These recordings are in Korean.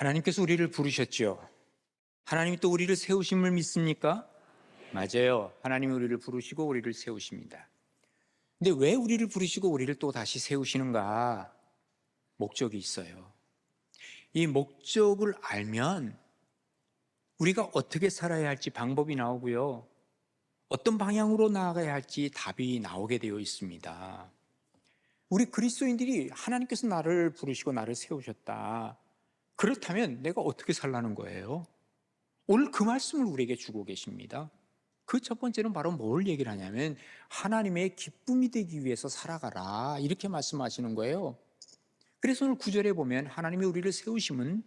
하나님께서 우리를 부르셨죠. 하나님이 또 우리를 세우심을 믿습니까? 맞아요. 하나님이 우리를 부르시고 우리를 세우십니다. 근데 왜 우리를 부르시고 우리를 또 다시 세우시는가? 목적이 있어요. 이 목적을 알면 우리가 어떻게 살아야 할지 방법이 나오고요. 어떤 방향으로 나아가야 할지 답이 나오게 되어 있습니다. 우리 그리스도인들이 하나님께서 나를 부르시고 나를 세우셨다. 그렇다면 내가 어떻게 살라는 거예요? 오늘 그 말씀을 우리에게 주고 계십니다. 그 첫 번째는 바로 뭘 얘기를 하냐면 하나님의 기쁨이 되기 위해서 살아가라 이렇게 말씀하시는 거예요. 그래서 오늘 9절에 보면 하나님이 우리를 세우심은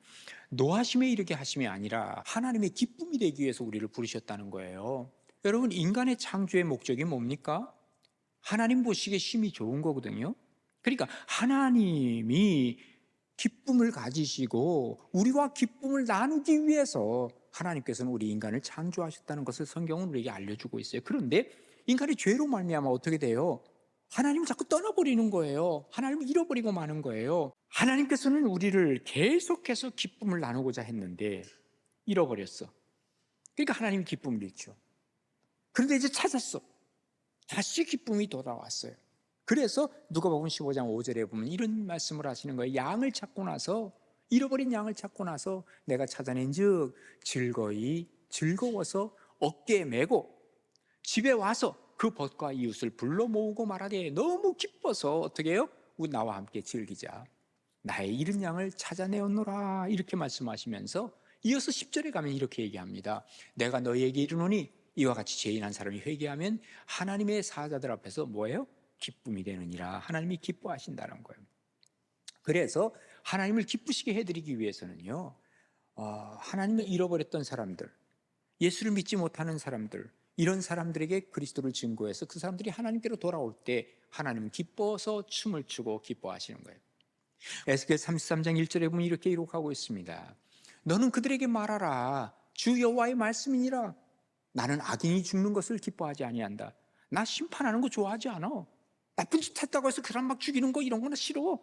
노하심에 이르게 하심이 아니라 하나님의 기쁨이 되기 위해서 우리를 부르셨다는 거예요. 여러분, 인간의 창조의 목적이 뭡니까? 하나님 보시기에 심히 좋은 거거든요. 그러니까 하나님이 기쁨을 가지시고 우리와 기쁨을 나누기 위해서 하나님께서는 우리 인간을 창조하셨다는 것을 성경은 우리에게 알려주고 있어요. 그런데 인간이 죄로 말미암아 어떻게 돼요? 하나님을 자꾸 떠나버리는 거예요. 하나님을 잃어버리고 마는 거예요. 하나님께서는 우리를 계속해서 기쁨을 나누고자 했는데 잃어버렸어. 그러니까 하나님이 기쁨을 잃죠. 그런데 이제 찾았어. 다시 기쁨이 돌아왔어요. 그래서 누가복음 15장 5절에 보면 이런 말씀을 하시는 거예요. 양을 찾고 나서, 잃어버린 양을 찾고 나서 내가 찾아낸 즉 즐거워서 어깨에 메고 집에 와서 그 벗과 이웃을 불러 모으고 말하되 너무 기뻐서 어떻게 해요? 나와 함께 즐기자. 나의 잃은 양을 찾아내었노라 이렇게 말씀하시면서 이어서 10절에 가면 이렇게 얘기합니다. 내가 너희에게 이르노니 이와 같이 죄인한 사람이 회개하면 하나님의 사자들 앞에서 뭐예요? 기쁨이 되느니라. 하나님이 기뻐하신다는 거예요. 그래서 하나님을 기쁘시게 해드리기 위해서는요, 하나님을 잃어버렸던 사람들, 예수를 믿지 못하는 사람들, 이런 사람들에게 그리스도를 증거해서 그 사람들이 하나님께로 돌아올 때 하나님은 기뻐서 춤을 추고 기뻐하시는 거예요. 에스겔 33장 1절에 보면 이렇게 기록하고 있습니다. 너는 그들에게 말하라. 주 여호와의 말씀이니라. 나는 악인이 죽는 것을 기뻐하지 아니한다. 나 심판하는 거 좋아하지 않아. 나쁜 짓 했다고 해서 그 사람 막 죽이는 거 이런 거는 싫어.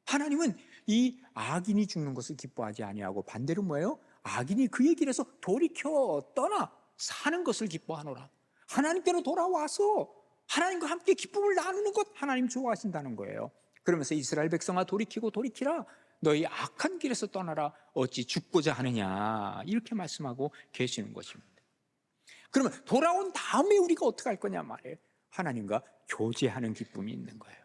하나님은 이 악인이 죽는 것을 기뻐하지 아니하고 반대로 뭐예요? 악인이 그의 길에서 돌이켜 떠나 사는 것을 기뻐하노라. 하나님께로 돌아와서 하나님과 함께 기쁨을 나누는 것 하나님 좋아하신다는 거예요. 그러면서 이스라엘 백성아 돌이키라. 너희 악한 길에서 떠나라. 어찌 죽고자 하느냐. 이렇게 말씀하고 계시는 것입니다. 그러면 돌아온 다음에 우리가 어떻게 할 거냐 말이에요. 하나님과 교제하는 기쁨이 있는 거예요.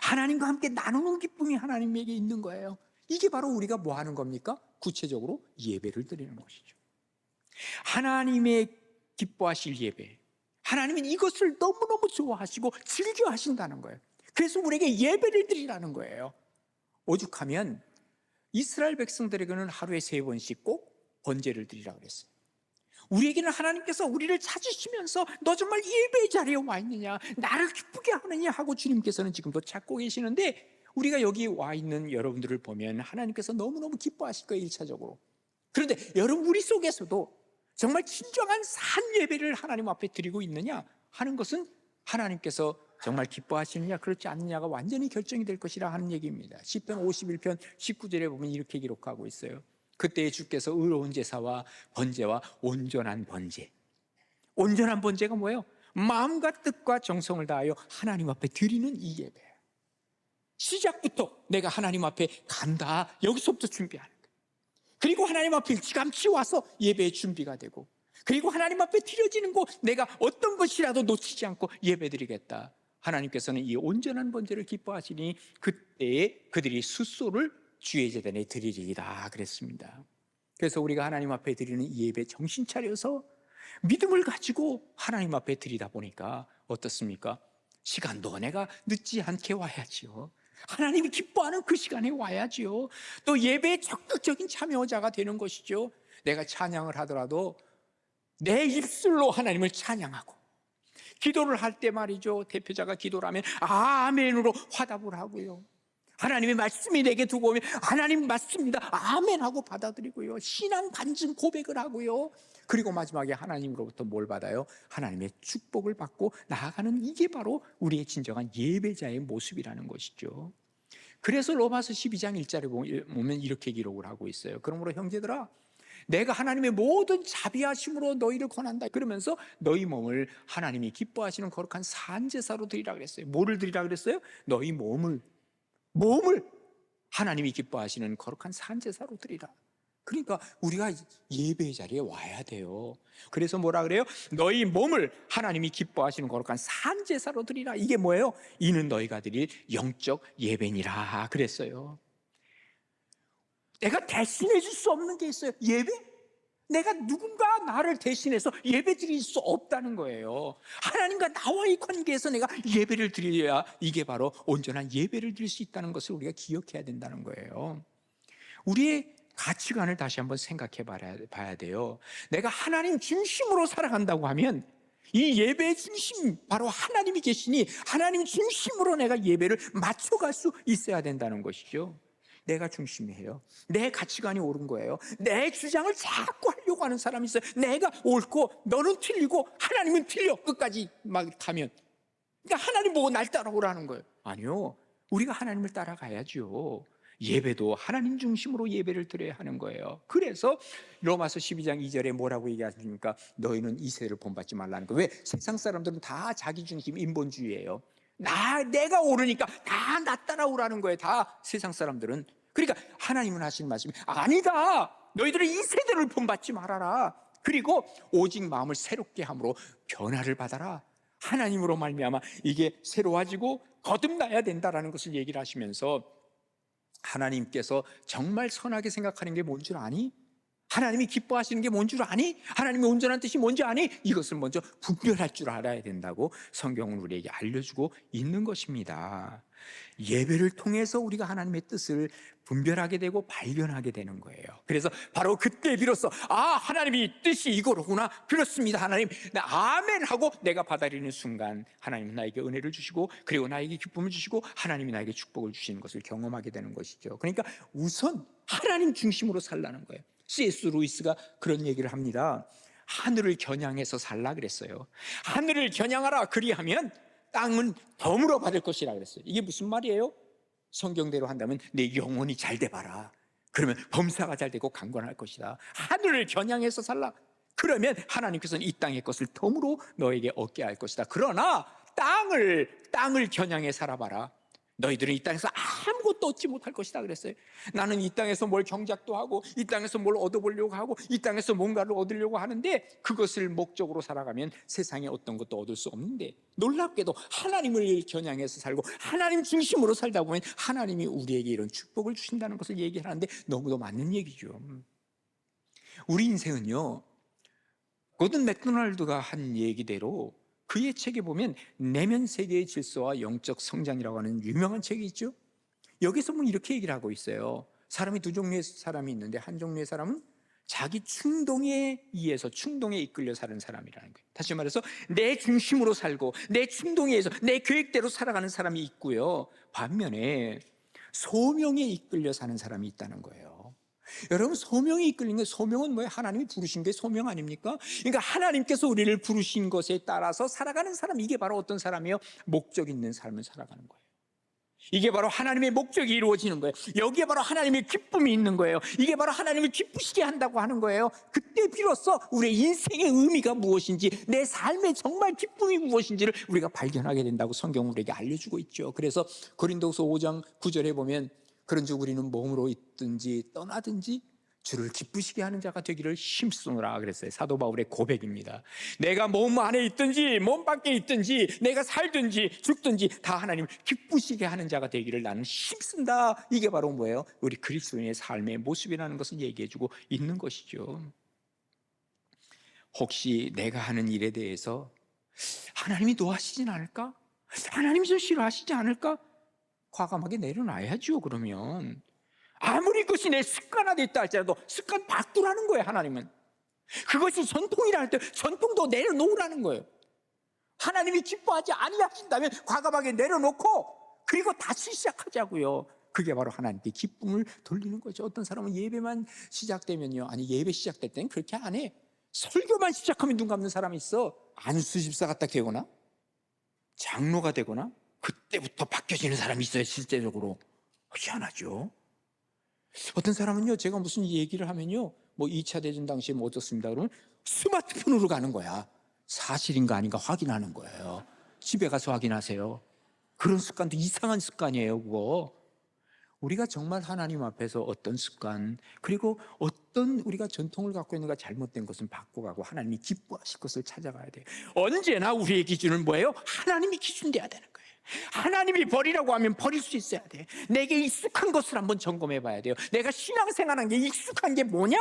하나님과 함께 나누는 기쁨이 하나님에게 있는 거예요. 이게 바로 우리가 뭐 하는 겁니까? 구체적으로 예배를 드리는 것이죠. 하나님의 기뻐하실 예배. 하나님은 이것을 너무너무 좋아하시고 즐겨 하신다는 거예요. 그래서 우리에게 예배를 드리라는 거예요. 오죽하면 이스라엘 백성들에게는 하루에 3번씩 꼭 번제를 드리라고 그랬어요. 우리에게는 하나님께서 우리를 찾으시면서 너 정말 예배의 자리에 와 있느냐, 나를 기쁘게 하느냐 하고 주님께서는 지금도 찾고 계시는데 우리가 여기 와 있는 여러분들을 보면 하나님께서 너무너무 기뻐하실 거예요. 1차적으로. 그런데 여러분 우리 속에서도 정말 진정한 산 예배를 하나님 앞에 드리고 있느냐 하는 것은 하나님께서 정말 기뻐하시느냐 그렇지 않느냐가 완전히 결정이 될 것이라 하는 얘기입니다. 시편 51편 19절에 보면 이렇게 기록하고 있어요. 그때에 주께서 의로운 제사와 번제와 온전한 번제. 온전한 번제가 뭐예요? 마음과 뜻과 정성을 다하여 하나님 앞에 드리는 이 예배. 시작부터 내가 하나님 앞에 간다. 여기서부터 준비하는 거예요. 그리고 하나님 앞에 일찌감치 와서 예배의 준비가 되고, 그리고 하나님 앞에 드려지는 거 내가 어떤 것이라도 놓치지 않고 예배드리겠다. 하나님께서는 이 온전한 번제를 기뻐하시니 그때에 그들이 숫소를 주의 제단에 드리리이다 그랬습니다. 그래서 우리가 하나님 앞에 드리는 이 예배 정신 차려서 믿음을 가지고 하나님 앞에 드리다 보니까 어떻습니까? 시간도 내가 늦지 않게 와야지요. 하나님이 기뻐하는 그 시간에 와야지요. 또 예배에 적극적인 참여자가 되는 것이죠. 내가 찬양을 하더라도 내 입술로 하나님을 찬양하고, 기도를 할 때 말이죠, 대표자가 기도를 하면 아멘으로 화답을 하고요. 하나님의 말씀이 내게 두고 오면 하나님 맞습니다, 아멘 하고 받아들이고요. 신앙 간증 고백을 하고요. 그리고 마지막에 하나님으로부터 뭘 받아요? 하나님의 축복을 받고 나아가는, 이게 바로 우리의 진정한 예배자의 모습이라는 것이죠. 그래서 로마서 12장 1절에 보면 이렇게 기록을 하고 있어요. 그러므로 형제들아, 내가 하나님의 모든 자비하심으로 너희를 권한다. 그러면서 너희 몸을 하나님이 기뻐하시는 거룩한 산제사로 드리라 그랬어요. 뭐를 드리라 그랬어요? 너희 몸을 하나님이 기뻐하시는 거룩한 산제사로 드리라. 그러니까 우리가 예배 자리에 와야 돼요. 그래서 뭐라 그래요? 너희 몸을 하나님이 기뻐하시는 거룩한 산제사로 드리라. 이게 뭐예요? 이는 너희가 드릴 영적 예배니라 그랬어요. 내가 대신해 줄 수 없는 게 있어요. 예배? 내가 누군가 나를 대신해서 예배 드릴 수 없다는 거예요. 하나님과 나와의 관계에서 내가 예배를 드려야 이게 바로 온전한 예배를 드릴 수 있다는 것을 우리가 기억해야 된다는 거예요. 우리의 가치관을 다시 한번 생각해 봐야 돼요. 내가 하나님 중심으로 살아간다고 하면 이 예배의 중심, 바로 하나님이 계시니 하나님 중심으로 내가 예배를 맞춰갈 수 있어야 된다는 것이죠. 내가 중심이에요. 내 가치관이 옳은 거예요. 내 주장을 자꾸 하려고 하는 사람이 있어요. 내가 옳고 너는 틀리고 하나님은 틀려. 끝까지 막 가면, 그러니까 하나님 보고 날 따라오라는 거예요. 아니요, 우리가 하나님을 따라가야죠. 예배도 하나님 중심으로 예배를 드려야 하는 거예요. 그래서 로마서 12장 2절에 뭐라고 얘기하십니까? 너희는 이 세대를 본받지 말라는 거예요. 왜? 세상 사람들은 다 자기 중심 인본주의예요. 내가 옳으니까 다 나 따라오라는 거예요. 다 세상 사람들은. 그러니까 하나님은 하시는 말씀이 아니다, 너희들은 이 세대를 본받지 말아라. 그리고 오직 마음을 새롭게 함으로 변화를 받아라. 하나님으로 말미암아 이게 새로워지고 거듭나야 된다라는 것을 얘기를 하시면서, 하나님께서 정말 선하게 생각하는 게 뭔 줄 아니? 하나님이 기뻐하시는 게 뭔 줄 아니? 하나님의 온전한 뜻이 뭔지 아니? 이것을 먼저 분별할 줄 알아야 된다고 성경은 우리에게 알려주고 있는 것입니다. 예배를 통해서 우리가 하나님의 뜻을 분별하게 되고 발견하게 되는 거예요. 그래서 바로 그때 비로소 하나님이 뜻이 이거로구나, 그렇습니다 하나님, 아멘 하고 내가 받아들이는 순간 하나님은 나에게 은혜를 주시고 그리고 나에게 기쁨을 주시고 하나님이 나에게 축복을 주시는 것을 경험하게 되는 것이죠. 그러니까 우선 하나님 중심으로 살라는 거예요. C.S. 루이스가 그런 얘기를 합니다. 하늘을 겨냥해서 살라 그랬어요. 하늘을 겨냥하라, 그리하면 땅은 덤으로 받을 것이라 그랬어요. 이게 무슨 말이에요? 성경대로 한다면 내 영혼이 잘 돼봐라. 그러면 범사가 잘 되고 강건할 것이다. 하늘을 겨냥해서 살라. 그러면 하나님께서는 이 땅의 것을 덤으로 너에게 얻게 할 것이다. 그러나 땅을 겨냥해 살아봐라. 너희들은 이 땅에서 아무것도 얻지 못할 것이다 그랬어요. 나는 이 땅에서 뭘 경작도 하고 이 땅에서 뭘 얻어보려고 하고 이 땅에서 뭔가를 얻으려고 하는데, 그것을 목적으로 살아가면 세상에 어떤 것도 얻을 수 없는데, 놀랍게도 하나님을 겨냥해서 살고 하나님 중심으로 살다 보면 하나님이 우리에게 이런 축복을 주신다는 것을 얘기하는데 너무도 맞는 얘기죠. 우리 인생은요, 고든 맥도날드가 한 얘기대로 그의 책에 보면 내면 세계의 질서와 영적 성장이라고 하는 유명한 책이 있죠. 여기서 보면 이렇게 얘기를 하고 있어요. 사람이 두 종류의 사람이 있는데, 한 종류의 사람은 자기 충동에 의해서 충동에 이끌려 사는 사람이라는 거예요. 다시 말해서 내 중심으로 살고 내 충동에 의해서 내 계획대로 살아가는 사람이 있고요, 반면에 소명에 이끌려 사는 사람이 있다는 거예요. 여러분, 소명이 이끌린 게, 소명은 뭐예요? 하나님이 부르신 게 소명 아닙니까? 그러니까 하나님께서 우리를 부르신 것에 따라서 살아가는 사람, 이게 바로 어떤 사람이에요? 목적 있는 삶을 살아가는 거예요. 이게 바로 하나님의 목적이 이루어지는 거예요. 여기에 바로 하나님의 기쁨이 있는 거예요. 이게 바로 하나님을 기쁘시게 한다고 하는 거예요. 그때 비로소 우리의 인생의 의미가 무엇인지, 내 삶의 정말 기쁨이 무엇인지를 우리가 발견하게 된다고 성경은 우리에게 알려주고 있죠. 그래서 고린도후서 5장 9절에 보면, 그런즉 우리는 몸으로 있든지 떠나든지 주를 기쁘시게 하는 자가 되기를 힘쓰노라 그랬어요. 사도 바울의 고백입니다. 내가 몸 안에 있든지 몸 밖에 있든지 내가 살든지 죽든지 다 하나님을 기쁘시게 하는 자가 되기를 나는 힘쓴다. 이게 바로 뭐예요? 우리 그리스도인의 삶의 모습이라는 것을 얘기해주고 있는 것이죠. 혹시 내가 하는 일에 대해서 하나님이 노하시진 않을까? 하나님이 좀 싫어하시지 않을까? 과감하게 내려놔야죠. 그러면 아무리 그것이 내 습관화되어 있다 할지라도 습관 바꾸라는 거예요. 하나님은 그것이 전통이라 할 때 전통도 내려놓으라는 거예요. 하나님이 기뻐하지 아니하신다면 과감하게 내려놓고 그리고 다시 시작하자고요. 그게 바로 하나님께 기쁨을 돌리는 거죠. 어떤 사람은 예배만 시작되면요, 아니 예배 시작될 때는 그렇게 안 해. 설교만 시작하면 눈 감는 사람이 있어. 안수 집사가 딱 되거나 장로가 되거나 그때부터 바뀌어지는 사람이 있어요. 실제적으로 희한하죠. 어떤 사람은요, 제가 무슨 얘기를 하면요, 뭐 2차 대전 당시에 뭐 어떻습니다 그러면 스마트폰으로 가는 거야. 사실인가 아닌가 확인하는 거예요. 집에 가서 확인하세요. 그런 습관도 이상한 습관이에요, 그거. 우리가 정말 하나님 앞에서 어떤 습관, 그리고 어떤 우리가 전통을 갖고 있는가, 잘못된 것은 바꿔가고 하나님이 기뻐하실 것을 찾아가야 돼요. 언제나 우리의 기준은 뭐예요? 하나님이 기준 돼야 되는 거예요. 하나님이 버리라고 하면 버릴 수 있어야 돼. 내게 익숙한 것을 한번 점검해 봐야 돼요. 내가 신앙생활한 게 익숙한 게 뭐냐?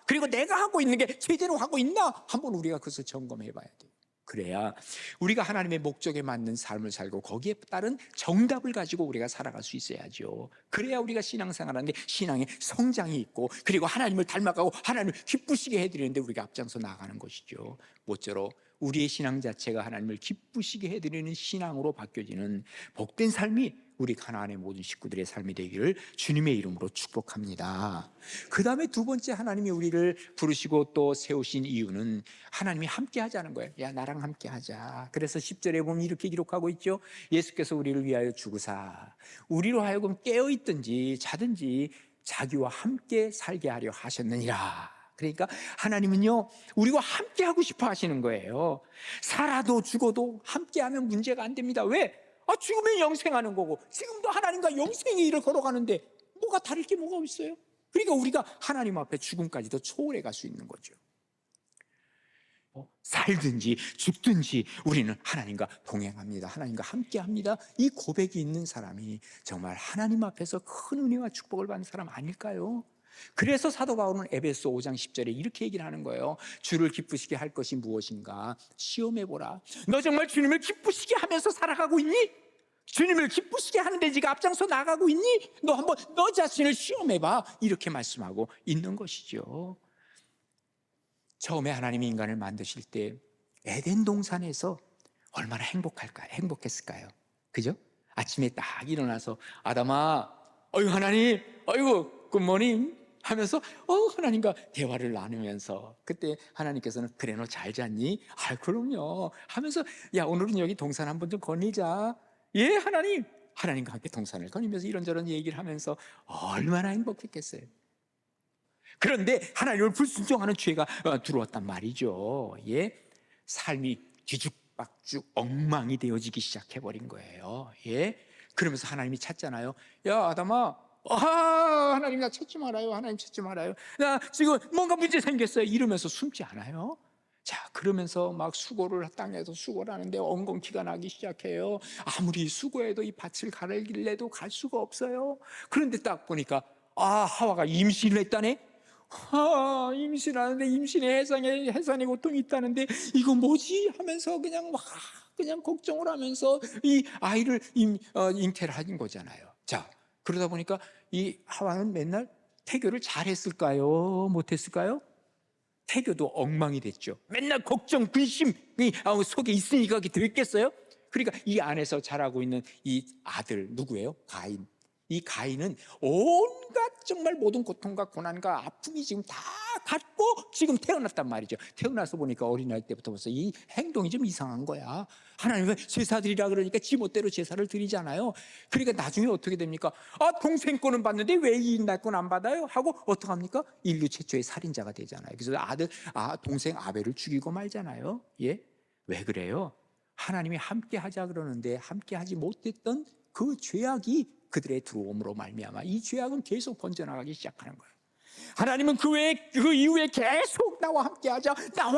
그리고 내가 하고 있는 게 제대로 하고 있나? 한번 우리가 그것을 점검해 봐야 돼요. 그래야 우리가 하나님의 목적에 맞는 삶을 살고 거기에 따른 정답을 가지고 우리가 살아갈 수 있어야죠. 그래야 우리가 신앙생활하는 게 신앙의 성장이 있고, 그리고 하나님을 닮아가고 하나님을 기쁘시게 해드리는데 우리가 앞장서 나가는 것이죠. 모쪼록 우리의 신앙 자체가 하나님을 기쁘시게 해드리는 신앙으로 바뀌어지는 복된 삶이 우리 가나안의 모든 식구들의 삶이 되기를 주님의 이름으로 축복합니다. 그 다음에 두 번째, 하나님이 우리를 부르시고 또 세우신 이유는 하나님이 함께 하자는 거예요. 야, 나랑 함께 하자. 그래서 10절에 보면 이렇게 기록하고 있죠. 예수께서 우리를 위하여 죽으사 우리로 하여금 깨어있든지 자든지 자기와 함께 살게 하려 하셨느니라. 그러니까 하나님은요, 우리와 함께 하고 싶어 하시는 거예요. 살아도 죽어도 함께 하면 문제가 안 됩니다. 왜? 죽으면 영생하는 거고, 지금도 하나님과 영생의 일을 걸어가는데 뭐가 다를 게 뭐가 있어요? 그러니까 우리가 하나님 앞에 죽음까지도 초월해 갈 수 있는 거죠. 살든지 죽든지 우리는 하나님과 동행합니다. 하나님과 함께합니다. 이 고백이 있는 사람이 정말 하나님 앞에서 큰 은혜와 축복을 받는 사람 아닐까요? 그래서 사도 바울은 에베소 5장 10절에 이렇게 얘기를 하는 거예요. 주를 기쁘시게 할 것이 무엇인가 시험해보라. 너 정말 주님을 기쁘시게 하면서 살아가고 있니? 주님을 기쁘시게 하는데 네가 앞장서 나가고 있니? 너 한번 너 자신을 시험해봐. 이렇게 말씀하고 있는 것이죠. 처음에 하나님이 인간을 만드실 때 에덴 동산에서 얼마나 행복했을까요? 그죠? 아침에 딱 일어나서 아담아, 어유 하나님, 어이구 굿모닝 하면서 하나님과 대화를 나누면서, 그때 하나님께서는 그래 너 잘 잤니? 그럼요 하면서, 야 오늘은 여기 동산 한번 좀 거닐자. 예 하나님. 하나님과 함께 동산을 거니면서 이런저런 얘기를 하면서 얼마나 행복했겠어요. 그런데 하나님을 불순종하는 죄가 들어왔단 말이죠. 예, 삶이 뒤죽박죽 엉망이 되어지기 시작해버린 거예요. 예, 그러면서 하나님이 찾잖아요. 야 아담아, 하나님 나 찾지 말아요. 하나님 찾지 말아요. 나 지금 뭔가 문제 생겼어요. 이러면서 숨지 않아요. 자, 그러면서 막 수고를 땅에서 수고를 하는데 엉겅퀴가 나기 시작해요. 아무리 수고해도 이 밭을 가르길래도 갈 수가 없어요. 그런데 딱 보니까 하와가 임신을 했다네. 임신하는데 임신의 해산의 고통이 있다는데 이거 뭐지 하면서 그냥 걱정을 하면서 이 아이를 잉태를 하는 거잖아요. 자, 그러다 보니까 이 하와는 맨날 태교를 잘했을까요? 못했을까요? 태교도 엉망이 됐죠. 맨날 걱정, 근심이 속에 있으니까 그게 됐겠어요? 그러니까 이 안에서 자라고 있는 이 아들 누구예요? 가인. 이 가인은 온갖 정말 모든 고통과 고난과 아픔이 지금 다 갖고 지금 태어났단 말이죠. 태어나서 보니까 어린아이 때부터 벌써 이 행동이 좀 이상한 거야. 하나님은 제사 드리라 그러니까 지멋대로 제사를 드리잖아요. 그러니까 나중에 어떻게 됩니까? 동생 거는 받는데 왜 이 날 건 안 받아요? 하고 어떡합니까? 인류 최초의 살인자가 되잖아요. 그래서 동생 아벨을 죽이고 말잖아요. 예? 왜 그래요? 하나님이 함께 하자 그러는데 함께 하지 못했던 그 죄악이 그들의 들어옴으로 말미암아 이 죄악은 계속 번져나가기 시작하는 거예요. 하나님은 그 이후에 계속 나와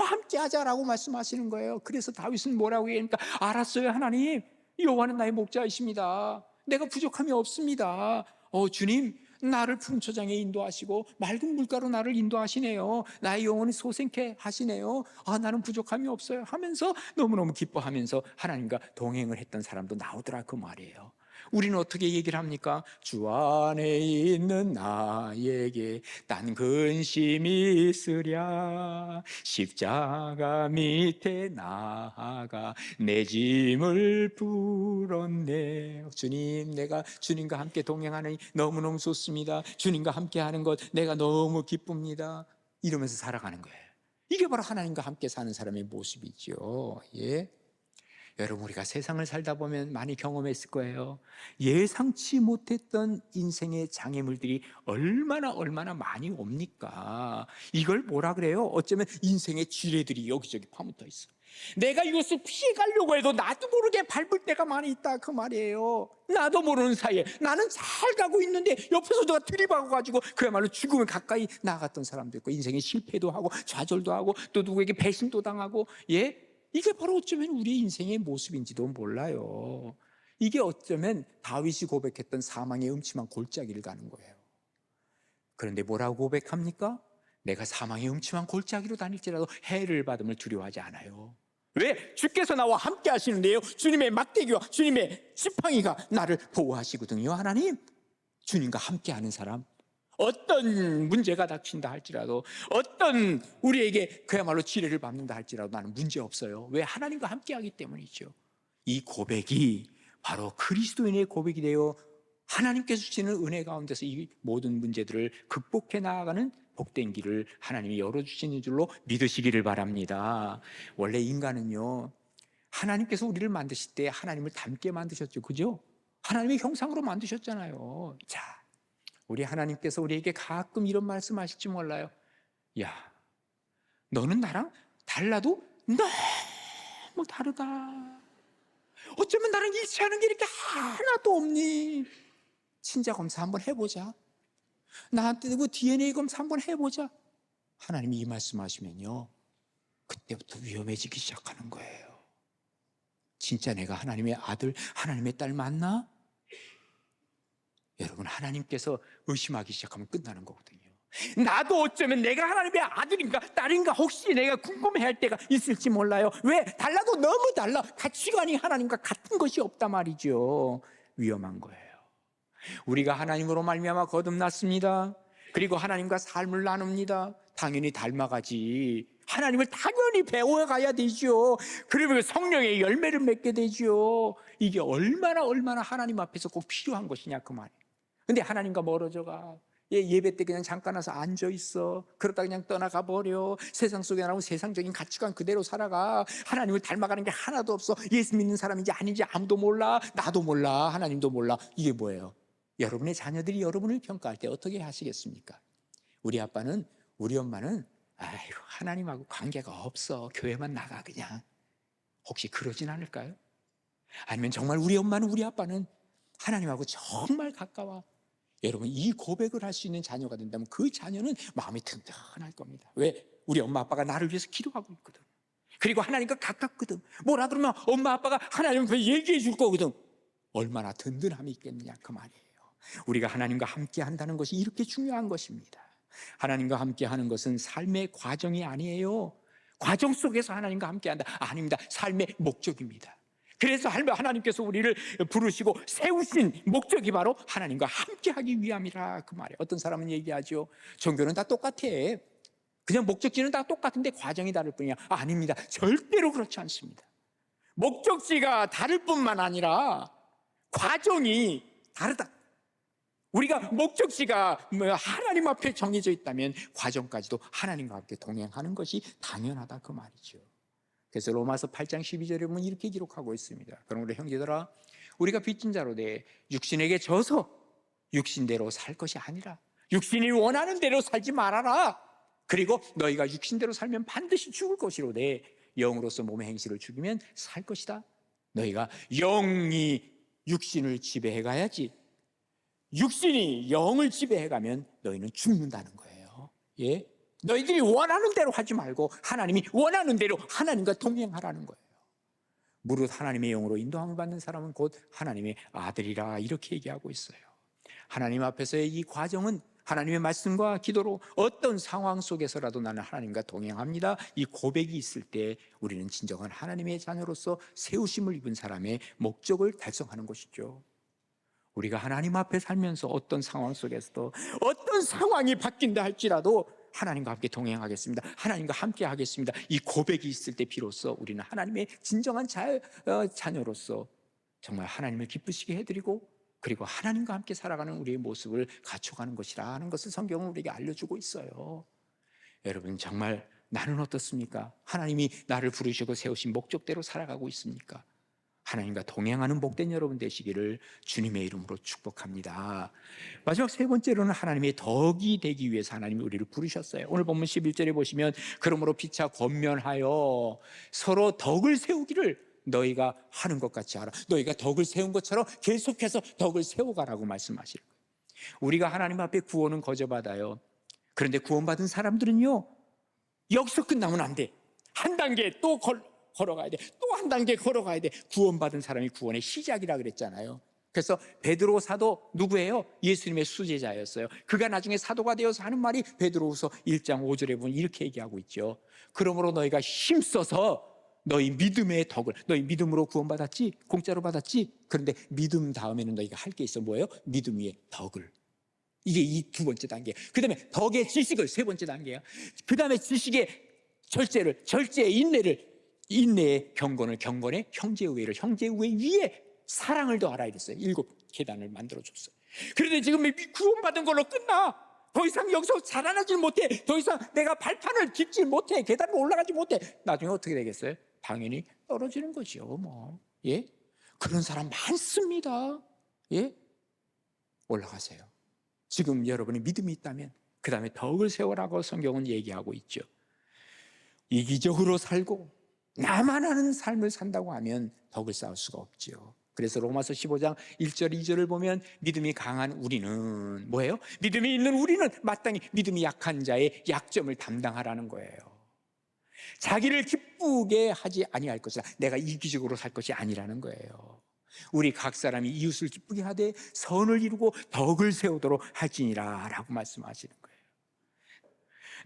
함께하자라고 말씀하시는 거예요. 그래서 다윗은 뭐라고 얘기합니까? 알았어요 하나님, 여호와는 나의 목자이십니다. 내가 부족함이 없습니다. 주님, 나를 푸른초장에 인도하시고 맑은 물가로 나를 인도하시네요. 나의 영혼을 소생케 하시네요. 나는 부족함이 없어요 하면서 너무너무 기뻐하면서 하나님과 동행을 했던 사람도 나오더라, 그 말이에요. 우리는 어떻게 얘기를 합니까? 주 안에 있는 나에게 딴 근심이 있으랴 십자가 밑에 나아가 내 짐을 풀었네. 주님, 내가 주님과 함께 동행하니 너무너무 좋습니다. 주님과 함께 하는 것 내가 너무 기쁩니다. 이러면서 살아가는 거예요. 이게 바로 하나님과 함께 사는 사람의 모습이죠. 예. 여러분, 우리가 세상을 살다 보면 많이 경험했을 거예요. 예상치 못했던 인생의 장애물들이 얼마나 많이 옵니까? 이걸 뭐라 그래요? 어쩌면 인생의 지뢰들이 여기저기 파묻혀 있어. 내가 이것을 피해가려고 해도 나도 모르게 밟을 때가 많이 있다, 그 말이에요. 나도 모르는 사이에 나는 잘 가고 있는데 옆에서 누가 들이박아가지고 그야말로 죽음에 가까이 나갔던 사람도 있고, 인생에 실패도 하고 좌절도 하고 또 누구에게 배신도 당하고, 예? 이게 바로 어쩌면 우리 인생의 모습인지도 몰라요. 이게 어쩌면 다윗이 고백했던 사망의 음침한 골짜기를 가는 거예요. 그런데 뭐라고 고백합니까? 내가 사망의 음침한 골짜기로 다닐지라도 해를 받음을 두려워하지 않아요. 왜? 주께서 나와 함께 하시는데요, 주님의 막대기와 주님의 지팡이가 나를 보호하시거든요. 하나님, 주님과 함께 하는 사람, 어떤 문제가 닥친다 할지라도, 어떤 우리에게 그야말로 지뢰를 밟는다 할지라도 나는 문제 없어요. 왜? 하나님과 함께하기 때문이죠. 이 고백이 바로 그리스도인의 고백이 되어 하나님께서 주시는 은혜 가운데서 이 모든 문제들을 극복해 나아가는 복된 길을 하나님이 열어주시는 줄로 믿으시기를 바랍니다. 원래 인간은요, 하나님께서 우리를 만드실 때 하나님을 닮게 만드셨죠. 그죠? 하나님의 형상으로 만드셨잖아요. 자, 우리 하나님께서 우리에게 가끔 이런 말씀 하실지 몰라요. 야, 너는 나랑 달라도 너무 다르다. 어쩌면 나랑 일치하는 게 이렇게 하나도 없니? 친자 검사 한번 해보자. 나한테 그 DNA 검사 한번 해보자. 하나님이 이 말씀하시면요, 그때부터 위험해지기 시작하는 거예요. 진짜 내가 하나님의 아들, 하나님의 딸 맞나? 여러분, 하나님께서 의심하기 시작하면 끝나는 거거든요. 나도 어쩌면 내가 하나님의 아들인가 딸인가 혹시 내가 궁금해할 때가 있을지 몰라요. 왜? 달라도 너무 달라. 가치관이 하나님과 같은 것이 없단 말이죠. 위험한 거예요. 우리가 하나님으로 말미암아 거듭났습니다. 그리고 하나님과 삶을 나눕니다. 당연히 닮아가지. 하나님을 당연히 배워가야 되죠. 그리고 성령의 열매를 맺게 되죠. 이게 얼마나 하나님 앞에서 꼭 필요한 것이냐, 그 말이에요. 근데 하나님과 멀어져가. 예배 때 그냥 잠깐 와서 앉아 있어. 그러다 그냥 떠나가 버려. 세상 속에 나오면 세상적인 가치관 그대로 살아가. 하나님을 닮아가는 게 하나도 없어. 예수 믿는 사람인지 아닌지 아무도 몰라. 나도 몰라. 하나님도 몰라. 이게 뭐예요? 여러분의 자녀들이 여러분을 평가할 때 어떻게 하시겠습니까? 우리 아빠는, 우리 엄마는 아이고 하나님하고 관계가 없어. 교회만 나가 그냥. 혹시 그러진 않을까요? 아니면 정말 우리 엄마는, 우리 아빠는 하나님하고 정말 가까워. 여러분, 이 고백을 할 수 있는 자녀가 된다면 그 자녀는 마음이 든든할 겁니다. 왜? 우리 엄마 아빠가 나를 위해서 기도하고 있거든. 그리고 하나님과 가깝거든. 뭐라 그러면 엄마 아빠가 하나님 앞에 얘기해 줄 거거든. 얼마나 든든함이 있겠느냐, 그 말이에요. 우리가 하나님과 함께 한다는 것이 이렇게 중요한 것입니다. 하나님과 함께 하는 것은 삶의 과정이 아니에요. 과정 속에서 하나님과 함께 한다. 아닙니다. 삶의 목적입니다. 그래서 하나님께서 우리를 부르시고 세우신 목적이 바로 하나님과 함께 하기 위함이라, 그 말이에요. 어떤 사람은 얘기하죠. 종교는 다 똑같아. 그냥 목적지는 다 똑같은데 과정이 다를 뿐이야. 아닙니다. 절대로 그렇지 않습니다. 목적지가 다를 뿐만 아니라 과정이 다르다. 우리가 목적지가 하나님 앞에 정해져 있다면 과정까지도 하나님과 함께 동행하는 것이 당연하다, 그 말이죠. 그래서 로마서 8장 12절에 보면 이렇게 기록하고 있습니다. 그럼 우리 형제들아, 우리가 빚진 자로 돼 육신에게 져서 육신대로 살 것이 아니라 육신이 원하는 대로 살지 말아라. 그리고 너희가 육신대로 살면 반드시 죽을 것이로되 영으로서 몸의 행실을 죽이면 살 것이다. 너희가 영이 육신을 지배해 가야지, 육신이 영을 지배해 가면 너희는 죽는다는 거예요. 예? 너희들이 원하는 대로 하지 말고 하나님이 원하는 대로 하나님과 동행하라는 거예요. 무릇 하나님의 영으로 인도함을 받는 사람은 곧 하나님의 아들이라, 이렇게 얘기하고 있어요. 하나님 앞에서의 이 과정은 하나님의 말씀과 기도로 어떤 상황 속에서라도 나는 하나님과 동행합니다, 이 고백이 있을 때 우리는 진정한 하나님의 자녀로서 세우심을 입은 사람의 목적을 달성하는 것이죠. 우리가 하나님 앞에 살면서 어떤 상황 속에서도 어떤 상황이 바뀐다 할지라도 하나님과 함께 동행하겠습니다, 하나님과 함께 하겠습니다, 이 고백이 있을 때 비로소 우리는 하나님의 진정한 자녀로서 정말 하나님을 기쁘시게 해드리고 그리고 하나님과 함께 살아가는 우리의 모습을 갖춰가는 것이라는 것을 성경은 우리에게 알려주고 있어요. 여러분, 정말 나는 어떻습니까? 하나님이 나를 부르시고 세우신 목적대로 살아가고 있습니까? 하나님과 동행하는 복된 여러분 되시기를 주님의 이름으로 축복합니다. 마지막 세 번째로는 하나님의 덕이 되기 위해서 하나님이 우리를 부르셨어요. 오늘 본문 11절에 보시면 그러므로 피차 권면하여 서로 덕을 세우기를 너희가 하는 것 같이 하라. 너희가 덕을 세운 것처럼 계속해서 덕을 세워가라고 말씀하시는 거예요. 우리가 하나님 앞에 구원은 거저받아요. 그런데 구원받은 사람들은요, 여기서 끝나면 안 돼. 한 단계 또 걸어가야 돼. 또 한 단계 걸어가야 돼. 구원받은 사람이 구원의 시작이라 그랬잖아요. 그래서 베드로 사도 누구예요? 예수님의 수제자였어요. 그가 나중에 사도가 되어서 하는 말이 베드로후서 1장 5절에 보면 이렇게 얘기하고 있죠. 그러므로 너희가 힘써서 너희 믿음의 덕을, 너희 믿음으로 구원받았지? 공짜로 받았지? 그런데 믿음 다음에는 너희가 할 게 있어. 뭐예요? 믿음 위에 덕을. 이게 이 두 번째 단계. 그 다음에 덕의 지식을 세 번째 단계야. 그 다음에 지식의 절제의 인내의 경건을, 경건의 형제의 위에 사랑을 더하라 이랬어요. 7계단을 만들어줬어요. 그런데 지금 구원받은 걸로 끝나. 더 이상 여기서 자라나질 못해. 더 이상 내가 발판을 딛질 못해. 계단을 올라가지 못해. 나중에 어떻게 되겠어요? 당연히 떨어지는 거죠. 뭐. 예? 그런 사람 많습니다. 예? 올라가세요. 지금 여러분이 믿음이 있다면 그 다음에 덕을 세워라고 성경은 얘기하고 있죠. 이기적으로 살고 나만 아는 삶을 산다고 하면 덕을 쌓을 수가 없죠. 그래서 로마서 15장 1절 2절을 보면 믿음이 강한 우리는 뭐예요? 믿음이 있는 우리는 마땅히 믿음이 약한 자의 약점을 담당하라는 거예요. 자기를 기쁘게 하지 아니할 것이다. 내가 이기적으로 살 것이 아니라는 거예요. 우리 각 사람이 이웃을 기쁘게 하되 선을 이루고 덕을 세우도록 할지니라 라고 말씀하시는 거예요.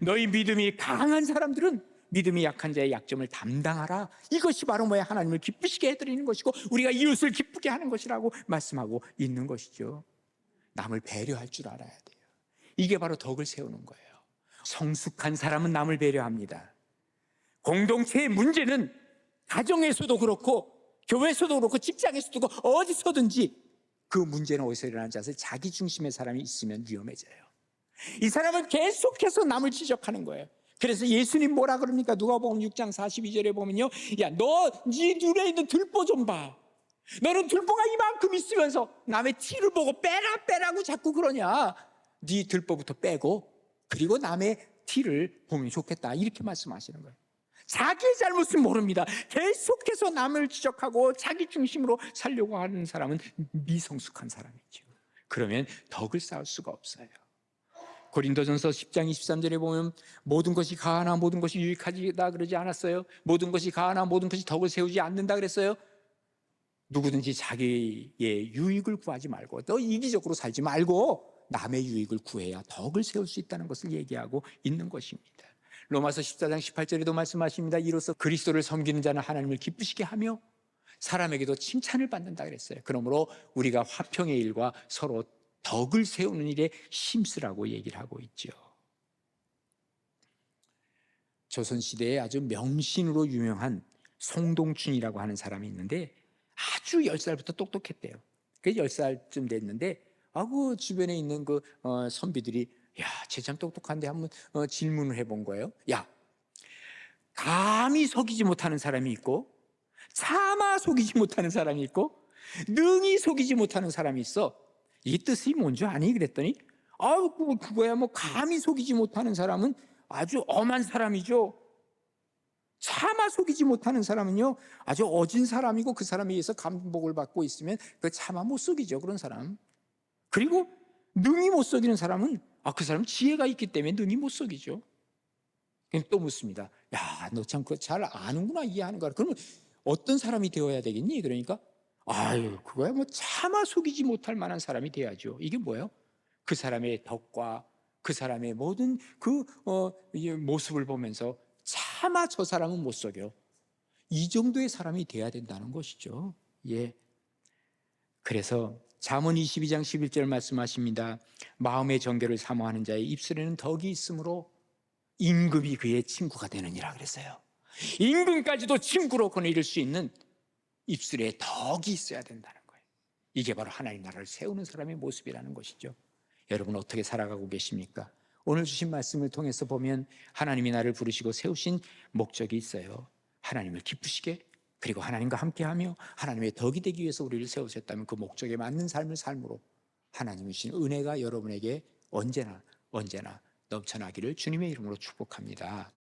너희 믿음이 강한 사람들은 믿음이 약한 자의 약점을 담당하라. 이것이 바로 뭐야? 하나님을 기쁘시게 해드리는 것이고 우리가 이웃을 기쁘게 하는 것이라고 말씀하고 있는 것이죠. 남을 배려할 줄 알아야 돼요. 이게 바로 덕을 세우는 거예요. 성숙한 사람은 남을 배려합니다. 공동체의 문제는 가정에서도 그렇고 교회에서도 그렇고 직장에서도 그렇고 어디서든지 그 문제는 어디서 일어나는지 아세요? 자기 중심의 사람이 있으면 위험해져요. 이 사람은 계속해서 남을 지적하는 거예요. 그래서 예수님 뭐라 그럽니까? 누가복음 6장 42절에 보면요, 야, 너 네 눈에 있는 들보 좀 봐. 너는 들보가 이만큼 있으면서 남의 티를 보고 빼라고 자꾸 그러냐. 네 들보부터 빼고 그리고 남의 티를 보면 좋겠다. 이렇게 말씀하시는 거예요. 자기의 잘못은 모릅니다. 계속해서 남을 지적하고 자기 중심으로 살려고 하는 사람은 미성숙한 사람이죠. 그러면 덕을 쌓을 수가 없어요. 고린도전서 10장 23절에 보면 모든 것이 가하나 모든 것이 유익하다 그러지 않았어요? 모든 것이 가하나 모든 것이 덕을 세우지 않는다 그랬어요? 누구든지 자기의 유익을 구하지 말고 또 이기적으로 살지 말고 남의 유익을 구해야 덕을 세울 수 있다는 것을 얘기하고 있는 것입니다. 로마서 14장 18절에도 말씀하십니다. 이로써 그리스도를 섬기는 자는 하나님을 기쁘시게 하며 사람에게도 칭찬을 받는다 그랬어요. 그러므로 우리가 화평의 일과 서로 덕을 세우는 일에 힘쓰라고 얘기를 하고 있죠. 조선시대에 아주 명신으로 유명한 송동춘이라고 하는 사람이 있는데 아주 10살부터 똑똑했대요. 그 10살쯤 됐는데 그 주변에 있는 그 선비들이 야, 쟤 참 똑똑한데 한번 질문을 해본 거예요. 야, 감히 속이지 못하는 사람이 있고 차마 속이지 못하는 사람이 있고 능히 속이지 못하는 사람이 있어. 이 뜻이 뭔지 아니? 그랬더니 그거야 뭐 감히 속이지 못하는 사람은 아주 엄한 사람이죠. 차마 속이지 못하는 사람은요 아주 어진 사람이고 그 사람에 의해서 감복을 받고 있으면 그 차마 못 속이죠. 그런 사람. 그리고 능히 못 속이는 사람은 그 사람은 지혜가 있기 때문에 능히 못 속이죠. 또 묻습니다. 야, 너 참 그거 잘 아는구나, 이해하는 거야. 그러면 어떤 사람이 되어야 되겠니? 그러니까 그거야 뭐 차마 속이지 못할 만한 사람이 돼야죠. 이게 뭐예요? 그 사람의 덕과 그 사람의 모든 그 모습을 보면서 차마 저 사람은 못 속여. 이 정도의 사람이 돼야 된다는 것이죠. 예. 그래서 잠언 22장 11절 말씀하십니다. 마음의 정결을 사모하는 자의 입술에는 덕이 있으므로 임금이 그의 친구가 되느니라 그랬어요. 임금까지도 친구로 거느릴 수 있는 입술에 덕이 있어야 된다는 거예요. 이게 바로 하나님 나라를 세우는 사람의 모습이라는 것이죠. 여러분 어떻게 살아가고 계십니까? 오늘 주신 말씀을 통해서 보면 하나님이 나를 부르시고 세우신 목적이 있어요. 하나님을 기쁘시게, 그리고 하나님과 함께하며 하나님의 덕이 되기 위해서 우리를 세우셨다면 그 목적에 맞는 삶을 삶으로 하나님이 주신 은혜가 여러분에게 언제나 넘쳐나기를 주님의 이름으로 축복합니다.